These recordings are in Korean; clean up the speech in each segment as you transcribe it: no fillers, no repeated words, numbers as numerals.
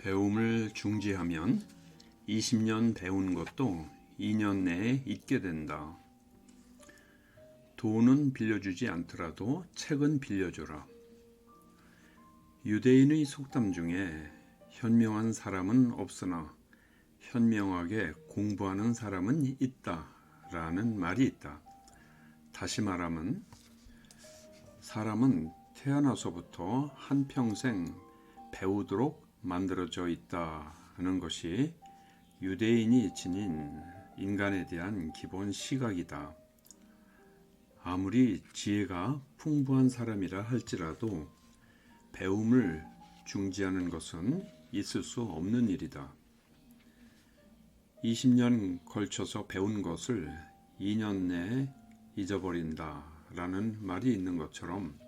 배움을 중지하면 20년 배운 것도 2년 내에 잊게 된다. 돈은 빌려주지 않더라도 책은 빌려줘라. 유대인의 속담 중에 현명한 사람은 없으나 현명하게 공부하는 사람은 있다 라는 말이 있다. 다시 말하면 사람은 태어나서부터 한평생 배우도록 만들어져 있다는 것이 유대인이 지닌 인간에 대한 기본 시각이다. 아무리 지혜가 풍부한 사람이라 할지라도 배움을 중지하는 것은 있을 수 없는 일이다. 20년 걸쳐서 배운 것을 2년 내에 잊어버린다 라는 말이 있는 것처럼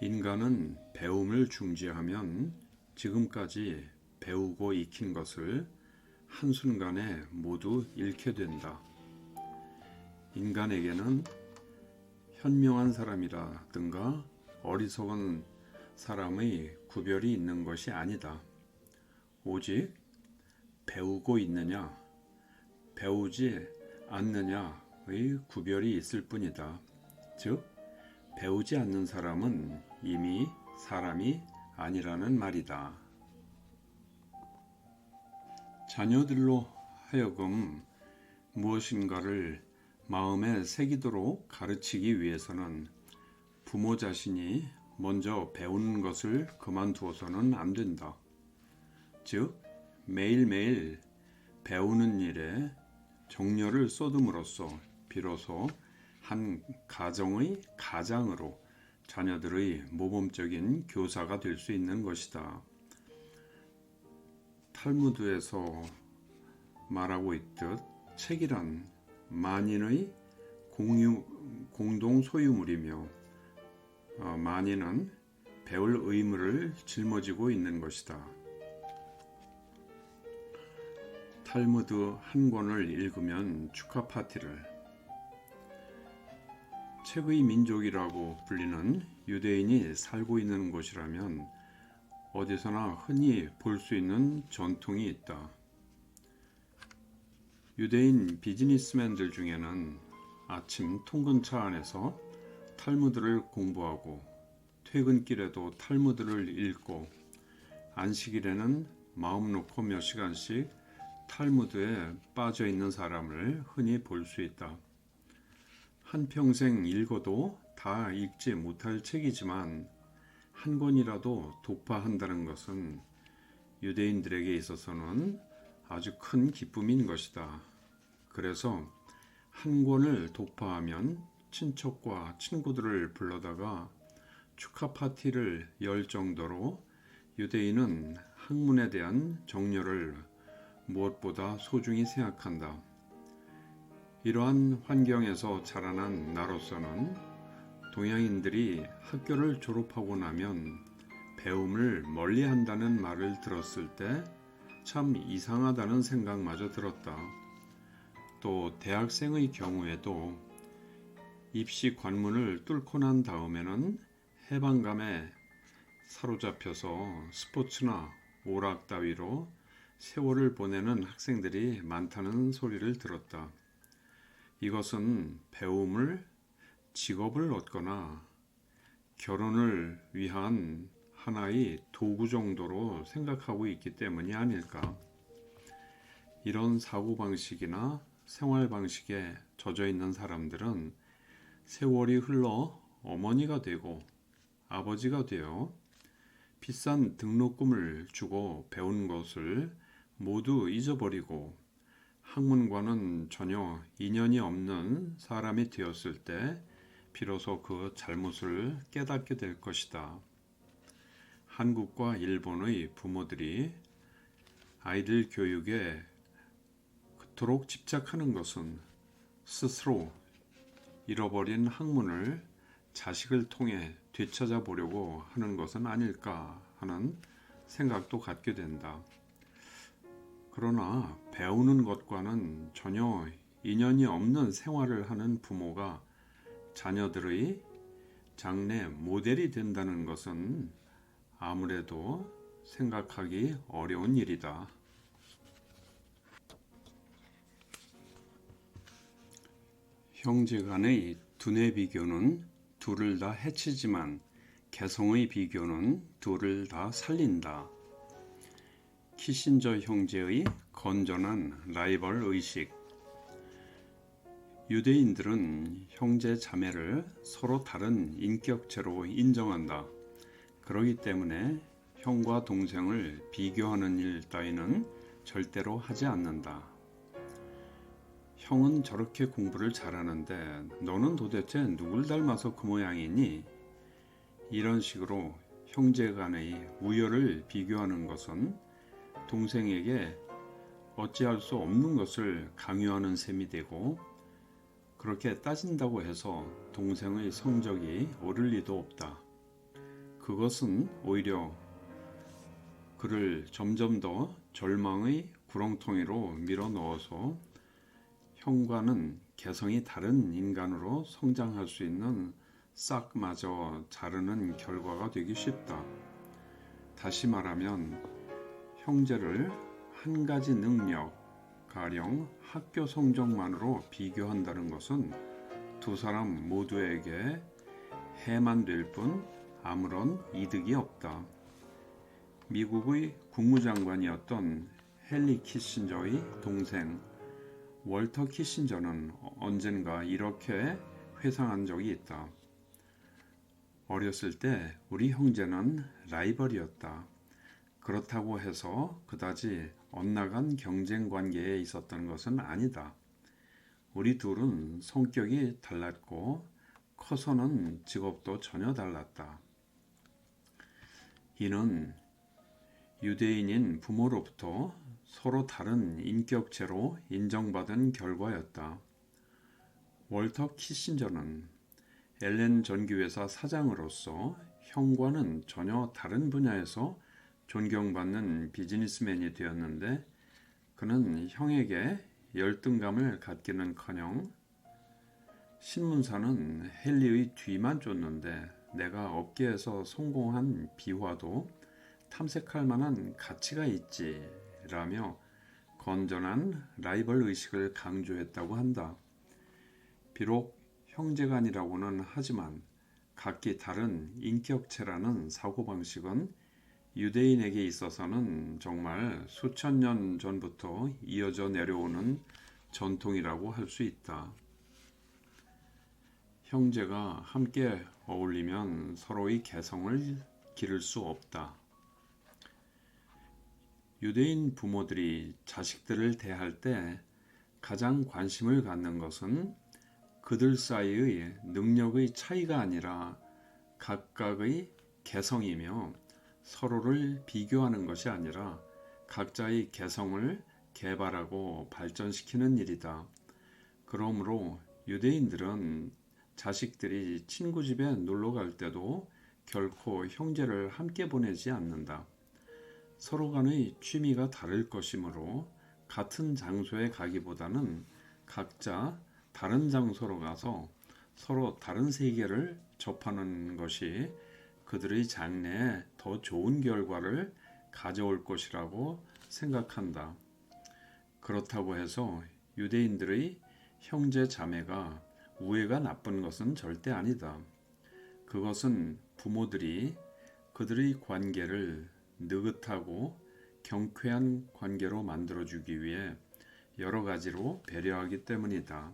인간은 배움을 중지하면 지금까지 배우고 익힌 것을 한순간에 모두 잃게 된다. 인간에게는 현명한 사람이라든가 어리석은 사람의 구별이 있는 것이 아니다. 오직 배우고 있느냐, 배우지 않느냐의 구별이 있을 뿐이다. 즉, 배우지 않는 사람은 이미 사람이 아니라는 말이다. 자녀들로 하여금 무엇인가를 마음에 새기도록 가르치기 위해서는 부모 자신이 먼저 배우는 것을 그만두어서는 안 된다. 즉, 매일매일 배우는 일에 정열을 쏟음으로써 비로소 한 가정의 가장으로 자녀들의 모범적인 교사가 될 수 있는 것이다. 탈무드에서 말하고 있듯 책이란 만인의 공동 소유물이며 만인은 배울 의무를 짊어지고 있는 것이다. 탈무드 한 권을 읽으면 축하 파티를, 책의 민족이라고 불리는 유대인이 살고 있는 곳이라면 어디서나 흔히 볼 수 있는 전통이 있다. 유대인 비즈니스맨들 중에는 아침 통근차 안에서 탈무드를 공부하고 퇴근길에도 탈무드를 읽고 안식일에는 마음 놓고 몇 시간씩 탈무드에 빠져 있는 사람을 흔히 볼 수 있다. 한평생 읽어도 다 읽지 못할 책이지만 한 권이라도 독파한다는 것은 유대인들에게 있어서는 아주 큰 기쁨인 것이다. 그래서 한 권을 독파하면 친척과 친구들을 불러다가 축하 파티를 열 정도로 유대인은 학문에 대한 정열을 무엇보다 소중히 생각한다. 이러한 환경에서 자라난 나로서는 동양인들이 학교를 졸업하고 나면 배움을 멀리한다는 말을 들었을 때 참 이상하다는 생각마저 들었다. 또 대학생의 경우에도 입시 관문을 뚫고 난 다음에는 해방감에 사로잡혀서 스포츠나 오락 따위로 세월을 보내는 학생들이 많다는 소리를 들었다. 이것은 배움을 직업을 얻거나 결혼을 위한 하나의 도구 정도로 생각하고 있기 때문이 아닐까. 이런 사고방식이나 생활방식에 젖어 있는 사람들은 세월이 흘러 어머니가 되고 아버지가 되어 비싼 등록금을 주고 배운 것을 모두 잊어버리고 학문과는 전혀 인연이 없는 사람이 되었을 때 비로소 그 잘못을 깨닫게 될 것이다. 한국과 일본의 부모들이 아이들 교육에 그토록 집착하는 것은 스스로 잃어버린 학문을 자식을 통해 되찾아 보려고 하는 것은 아닐까 하는 생각도 갖게 된다. 그러나 배우는 것과는 전혀 인연이 없는 생활을 하는 부모가 자녀들의 장래 모델이 된다는 것은 아무래도 생각하기 어려운 일이다. 형제 간의 두뇌 비교는 둘을 다 해치지만 개성의 비교는 둘을 다 살린다. 키신저 형제의 건전한 라이벌 의식. 유대인들은 형제 자매를 서로 다른 인격체로 인정한다. 그러기 때문에 형과 동생을 비교하는 일 따위는 절대로 하지 않는다. 형은 저렇게 공부를 잘하는데 너는 도대체 누굴 닮아서 그 모양이니? 이런 식으로 형제 간의 우열을 비교하는 것은 동생에게 어찌할 수 없는 것을 강요하는 셈이 되고, 그렇게 따진다고 해서 동생의 성적이 오를 리도 없다. 그것은 오히려 그를 점점 더 절망의 구렁텅이로 밀어넣어서 형과는 개성이 다른 인간으로 성장할 수 있는 싹마저 자르는 결과가 되기 쉽다. 다시 말하면 형제를 한 가지 능력, 가령 학교 성적만으로 비교한다는 것은 두 사람 모두에게 해만 될 뿐 아무런 이득이 없다. 미국의 국무장관이었던 헨리 키신저의 동생 월터 키신저는 언젠가 이렇게 회상한 적이 있다. 어렸을 때 우리 형제는 라이벌이었다. 그렇다고 해서 그다지 엇나간 경쟁 관계에 있었던 것은 아니다. 우리 둘은 성격이 달랐고 커서는 직업도 전혀 달랐다. 이는 유대인인 부모로부터 서로 다른 인격체로 인정받은 결과였다. 월터 키신저는 엘렌 전기회사 사장으로서 형과는 전혀 다른 분야에서 존경받는 비즈니스맨이 되었는데, 그는 형에게 열등감을 갖기는커녕 신문사는 헨리의 뒤만 쫓는데 내가 업계에서 성공한 비화도 탐색할 만한 가치가 있지 라며 건전한 라이벌 의식을 강조했다고 한다. 비록 형제간이라고는 하지만 각기 다른 인격체라는 사고방식은 유대인에게 있어서는 정말 수천 년 전부터 이어져 내려오는 전통이라고 할 수 있다. 형제가 함께 어울리면 서로의 개성을 기를 수 없다. 유대인 부모들이 자식들을 대할 때 가장 관심을 갖는 것은 그들 사이의 능력의 차이가 아니라 각각의 개성이며, 서로를 비교하는 것이 아니라 각자의 개성을 개발하고 발전시키는 일이다. 그러므로 유대인들은 자식들이 친구 집에 놀러 갈 때도 결코 형제를 함께 보내지 않는다. 서로 간의 취미가 다를 것이므로 같은 장소에 가기보다는 각자 다른 장소로 가서 서로 다른 세계를 접하는 것이 그들의 장래에 더 좋은 결과를 가져올 것이라고 생각한다. 그렇다고 해서 유대인들의 형제 자매가 우애가 나쁜 것은 절대 아니다. 그것은 부모들이 그들의 관계를 느긋하고 경쾌한 관계로 만들어주기 위해 여러 가지로 배려하기 때문이다.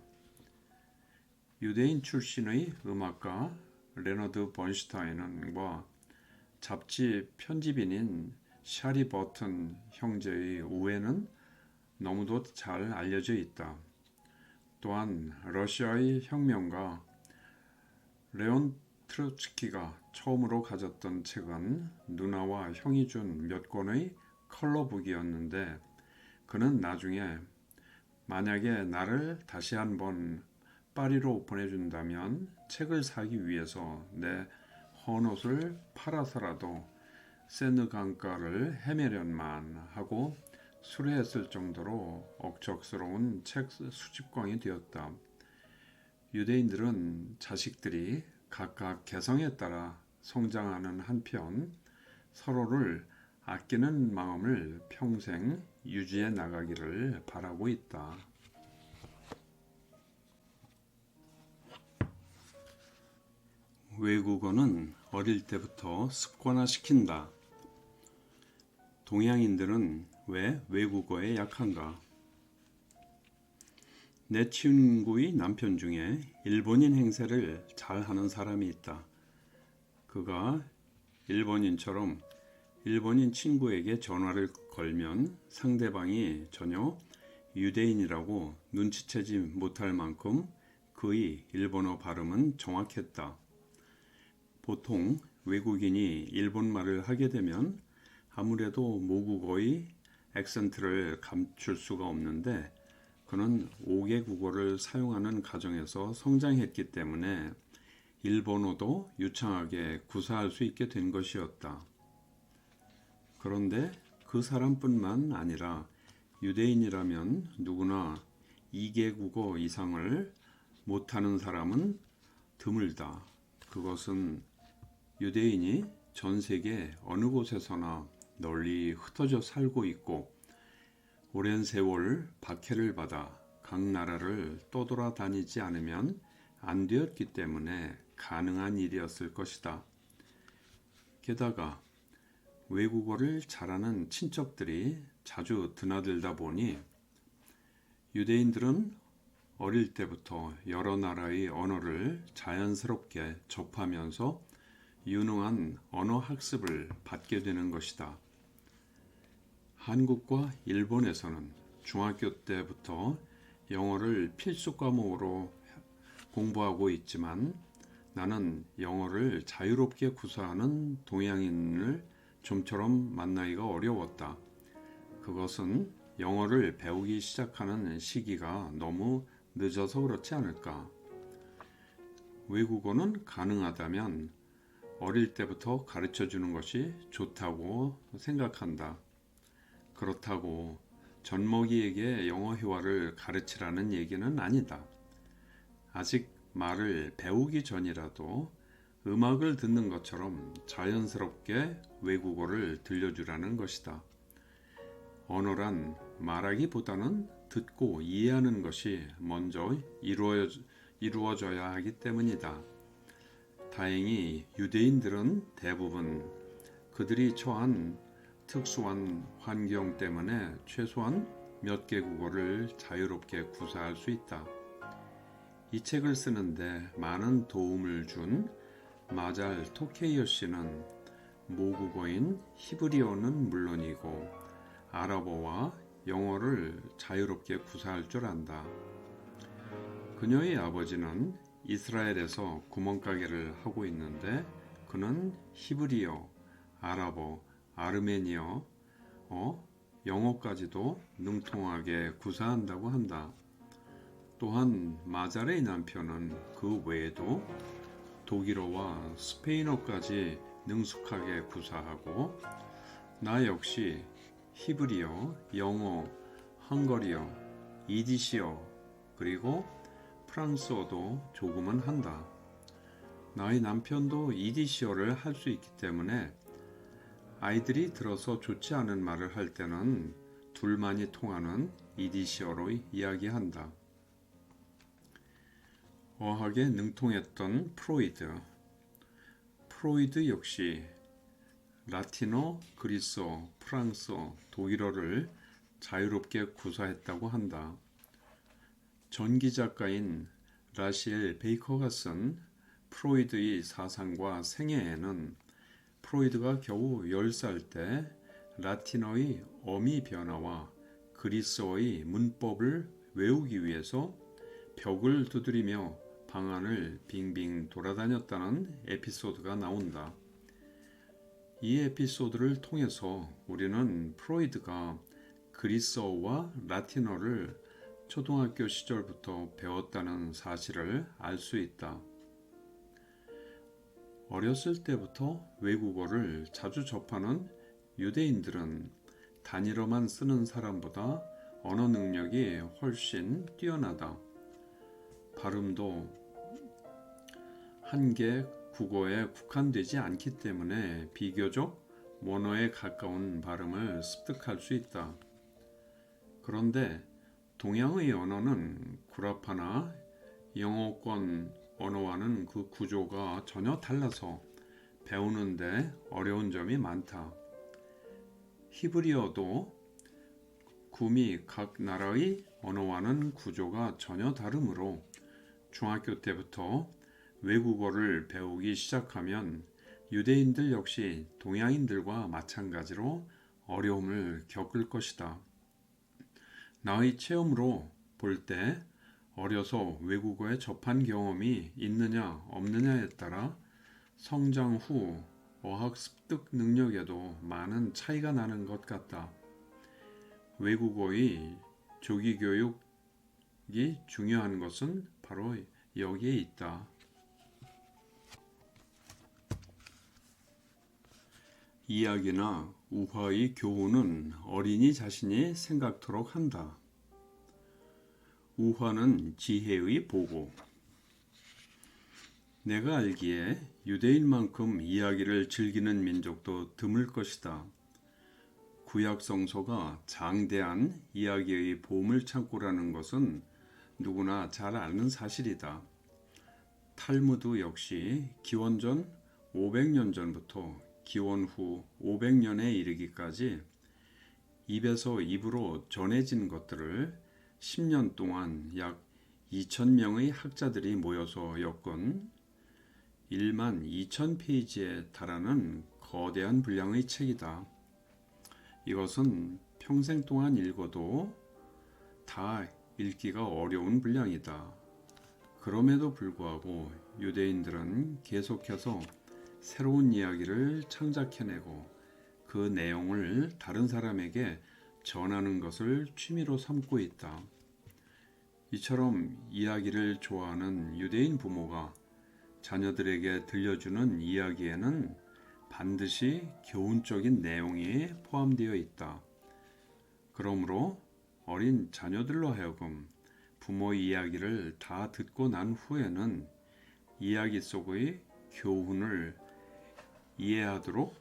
유대인 출신의 음악가 레너드 번슈타인과 잡지 편집인인 샤리 버튼 형제의 우애는 너무도 잘 알려져 있다. 또한 러시아의 혁명가 레온 트로츠키가 처음으로 가졌던 책은 누나와 형이 준 몇 권의 컬러북이었는데, 그는 나중에 만약에 나를 다시 한번 파리로 보내준다면 책을 사기 위해서 내 헌옷을 팔아서라도 세느 강가를 헤매련만 하고 수레했을 정도로 억척스러운 책 수집광이 되었다. 유대인들은 자식들이 각각 개성에 따라 성장하는 한편 서로를 아끼는 마음을 평생 유지해 나가기를 바라고 있다. 외국어는 어릴 때부터 습관화시킨다. 동양인들은 왜 외국어에 약한가? 내 친구의 남편 중에 일본인 행세를 잘하는 사람이 있다. 그가 일본인처럼 일본인 친구에게 전화를 걸면 상대방이 전혀 유대인이라고 눈치채지 못할 만큼 그의 일본어 발음은 정확했다. 보통 외국인이 일본말을 하게 되면 아무래도 모국어의 액센트를 감출 수가 없는데 그는 5개 국어를 사용하는 가정에서 성장했기 때문에 일본어도 유창하게 구사할 수 있게 된 것이었다. 그런데 그 사람뿐만 아니라 유대인이라면 누구나 2개 국어 이상을 못하는 사람은 드물다. 그것은 유대인이 전 세계 어느 곳에서나 널리 흩어져 살고 있고 오랜 세월 박해를 받아 각 나라를 떠돌아다니지 않으면 안 되었기 때문에 가능한 일이었을 것이다. 게다가 외국어를 잘하는 친척들이 자주 드나들다 보니 유대인들은 어릴 때부터 여러 나라의 언어를 자연스럽게 접하면서 유능한 언어 학습을 받게 되는 것이다. 한국과 일본에서는 중학교 때부터 영어를 필수 과목으로 공부하고 있지만 나는 영어를 자유롭게 구사하는 동양인을 좀처럼 만나기가 어려웠다. 그것은 영어를 배우기 시작하는 시기가 너무 늦어서 그렇지 않을까? 외국어는 가능하다면 어릴 때부터 가르쳐 주는 것이 좋다고 생각한다. 그렇다고 젖먹이에게 영어 회화를 가르치라는 얘기는 아니다. 아직 말을 배우기 전이라도 음악을 듣는 것처럼 자연스럽게 외국어를 들려주라는 것이다. 언어란 말하기보다는 듣고 이해하는 것이 먼저 이루어져야 하기 때문이다. 다행히 유대인들은 대부분 그들이 처한 특수한 환경 때문에 최소한 몇 개 국어를 자유롭게 구사할 수 있다. 이 책을 쓰는데 많은 도움을 준 마잘 토케이어 씨는 모국어인 히브리어는 물론이고 아랍어와 영어를 자유롭게 구사할 줄 안다. 그녀의 아버지는 이스라엘에서 구멍가게를 하고 있는데 그는 히브리어, 아랍어, 아르메니어, 영어까지도 능통하게 구사한다고 한다. 또한 마잘의 남편은 그 외에도 독일어와 스페인어까지 능숙하게 구사하고 나 역시 히브리어, 영어, 헝가리어, 이디시어 그리고 프랑스어도 조금은 한다. 나의 남편도 이디시어를 할 수 있기 때문에 아이들이 들어서 좋지 않은 말을 할 때는 둘만이 통하는 이디시어로 이야기한다. 어학에 능통했던 프로이드 역시 라틴어, 그리스어, 프랑스어, 독일어를 자유롭게 구사했다고 한다. 전기 작가인 라시엘 베이커가 쓴 프로이드의 사상과 생애에는 프로이드가 겨우 10살 때 라틴어의 어미 변화와 그리스어의 문법을 외우기 위해서 벽을 두드리며 방 안을 빙빙 돌아다녔다는 에피소드가 나온다. 이 에피소드를 통해서 우리는 프로이드가 그리스어와 라틴어를 초등학교 시절부터 배웠다는 사실을 알 수 있다. 어렸을 때부터 외국어를 자주 접하는 유대인들은 단일어만 쓰는 사람보다 언어 능력이 훨씬 뛰어나다. 발음도 한 개 국어에 국한되지 않기 때문에 비교적 원어에 가까운 발음을 습득할 수 있다. 그런데 동양의 언어는 구라파나 영어권 언어와는 그 구조가 전혀 달라서 배우는데 어려운 점이 많다. 히브리어도 구미 각 나라의 언어와는 구조가 전혀 다르므로 중학교 때부터 외국어를 배우기 시작하면 유대인들 역시 동양인들과 마찬가지로 어려움을 겪을 것이다. 나의 체험으로 볼 때 어려서 외국어에 접한 경험이 있느냐 없느냐에 따라 성장 후 어학 습득 능력에도 많은 차이가 나는 것 같다. 외국어의 조기 교육이 중요한 것은 바로 여기에 있다. 이야기나 우화의 교훈은 어린이 자신이 생각토록 한다. 우화는 지혜의 보고. 내가 알기에 유대인만큼 이야기를 즐기는 민족도 드물 것이다. 구약 성서가 장대한 이야기의 보물창고라는 것은 누구나 잘 아는 사실이다. 탈무드 역시 기원전 500년 전부터 기원 후 500년에 이르기까지 입에서 입으로 전해진 것들을 10년 동안 약 2,000명의 학자들이 모여서 엮은 1만 2천 페이지에 달하는 거대한 분량의 책이다. 이것은 평생 동안 읽어도 다 읽기가 어려운 분량이다. 그럼에도 불구하고 유대인들은 계속해서 새로운 이야기를 창작해내고 그 내용을 다른 사람에게 전하는 것을 취미로 삼고 있다. 이처럼 이야기를 좋아하는 유대인 부모가 자녀들에게 들려주는 이야기에는 반드시 교훈적인 내용이 포함되어 있다. 그러므로 어린 자녀들로 하여금 부모의 이야기를 다 듣고 난 후에는 이야기 속의 교훈을 이해하도록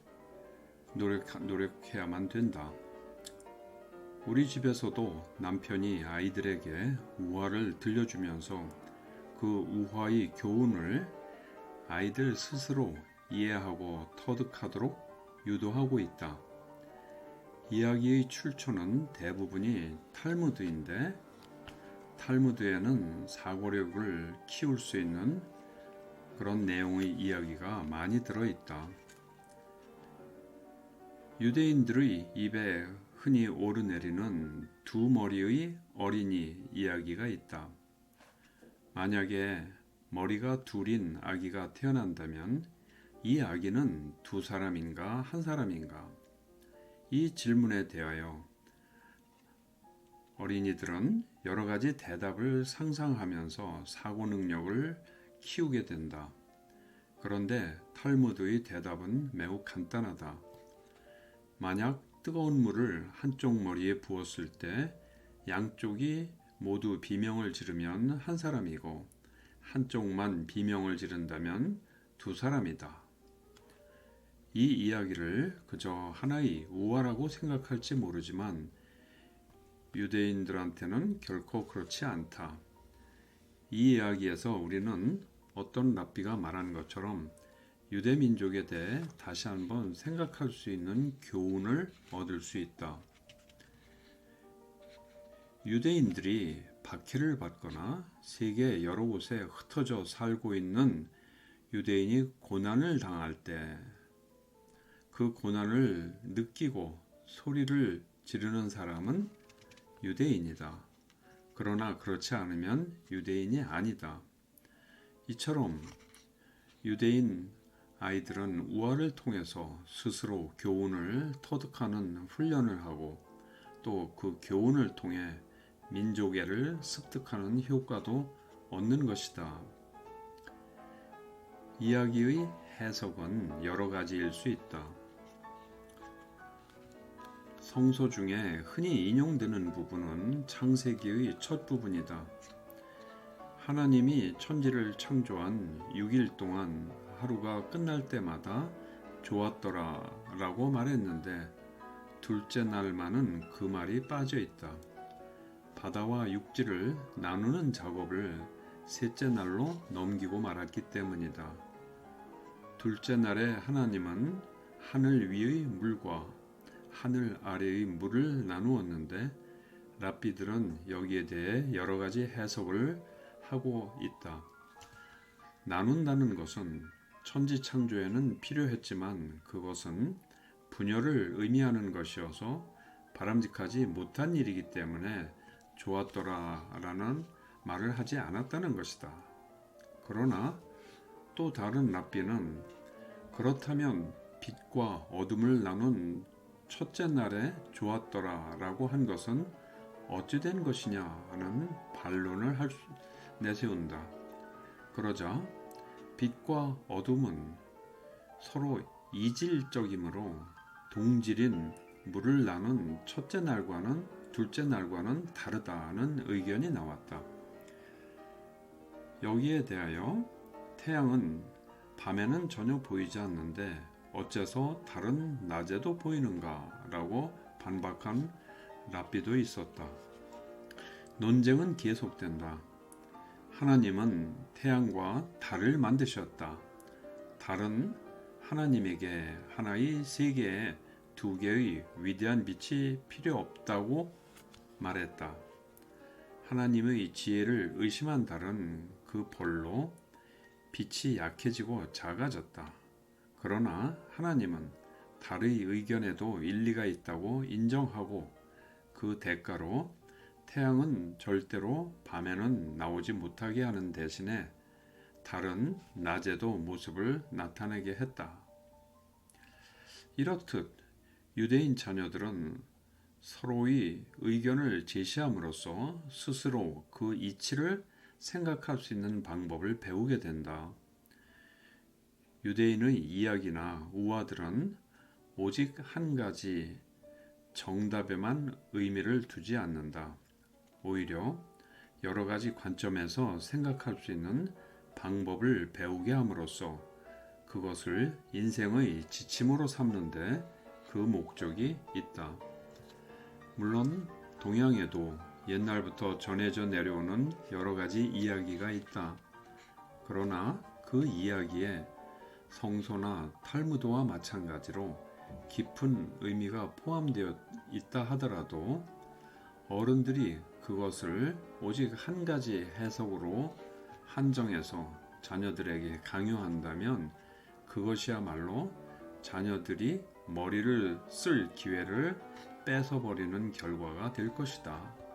노력해야만 된다. 우리 집에서도 남편이 아이들에게 우화를 들려주면서 그 우화의 교훈을 아이들 스스로 이해하고 터득하도록 유도하고 있다. 이야기의 출처는 대부분이 탈무드인데 탈무드에는 사고력을 키울 수 있는 그런 내용의 이야기가 많이 들어있다. 유대인들의 입에 흔히 오르내리는 두 머리의 어린이 이야기가 있다. 만약에 머리가 둘인 아기가 태어난다면 이 아기는 두 사람인가 한 사람인가? 이 질문에 대하여 어린이들은 여러 가지 대답을 상상하면서 사고 능력을 키우게 된다. 그런데 탈무드의 대답은 매우 간단하다. 만약 뜨거운 물을 한쪽 머리에 부었을 때 양쪽이 모두 비명을 지르면 한 사람이고 한쪽만 비명을 지른다면 두 사람이다. 이 이야기를 그저 하나의 우화라고 생각할지 모르지만 유대인들한테는 결코 그렇지 않다. 이 이야기에서 우리는 어떤 랍비가 말한 것처럼 유대 민족에 대해 다시 한번 생각할 수 있는 교훈을 얻을 수 있다. 유대인들이 박해를 받거나 세계 여러 곳에 흩어져 살고 있는 유대인이 고난을 당할 때 그 고난을 느끼고 소리를 지르는 사람은 유대인이다. 그러나 그렇지 않으면 유대인이 아니다. 이처럼 유대인 아이들은 우화를 통해서 스스로 교훈을 터득하는 훈련을 하고 또 그 교훈을 통해 민족애를 습득하는 효과도 얻는 것이다. 이야기의 해석은 여러 가지일 수 있다. 성서 중에 흔히 인용되는 부분은 창세기의 첫 부분이다. 하나님이 천지를 창조한 6일 동안 하루가 끝날 때마다 좋았더라 라고 말했는데 둘째 날만은 그 말이 빠져 있다. 바다와 육지를 나누는 작업을 셋째 날로 넘기고 말았기 때문이다. 둘째 날에 하나님은 하늘 위의 물과 하늘 아래의 물을 나누었는데 랍비들은 여기에 대해 여러 가지 해석을 하고 있다. 나눈다는 것은 천지창조에는 필요했지만 그것은 분열을 의미하는 것이어서 바람직하지 못한 일이기 때문에 좋았더라 라는 말을 하지 않았다는 것이다. 그러나 또 다른 랍비는 그렇다면 빛과 어둠을 나눈 첫째 날에 좋았더라 라고 한 것은 어찌 된 것이냐 하는 반론을 내세운다. 그러자 빛과 어둠은 서로 이질적이므로 동질인 물을 나눈 첫째 날과는 둘째 날과는 다르다는 의견이 나왔다. 여기에 대하여 태양은 밤에는 전혀 보이지 않는데 어째서 다른 낮에도 보이는가 라고 반박한 랍비도 있었다. 논쟁은 계속된다. 하나님은 태양과 달을 만드셨다. 달은 하나님에게 하나의 세계에 두 개의 위대한 빛이 필요 없다고 말했다. 하나님의 지혜를 의심한 달은 그 벌로 빛이 약해지고 작아졌다. 그러나 하나님은 달의 의견에도 일리가 있다고 인정하고 그 대가로 태양은 절대로 밤에는 나오지 못하게 하는 대신에 달은 낮에도 모습을 나타내게 했다. 이렇듯 유대인 자녀들은 서로의 의견을 제시함으로써 스스로 그 이치를 생각할 수 있는 방법을 배우게 된다. 유대인의 이야기나 우화들은 오직 한 가지 정답에만 의미를 두지 않는다. 오히려 여러 가지 관점에서 생각할 수 있는 방법을 배우게 함으로써 그것을 인생의 지침으로 삼는데 그 목적이 있다. 물론 동양에도 옛날부터 전해져 내려오는 여러 가지 이야기가 있다. 그러나 그 이야기에 성서나 탈무드와 마찬가지로 깊은 의미가 포함되어 있다 하더라도 어른들이 그것을 오직 한 가지 해석으로 한정해서 자녀들에게 강요한다면 그것이야말로 자녀들이 머리를 쓸 기회를 뺏어버리는 결과가 될 것이다.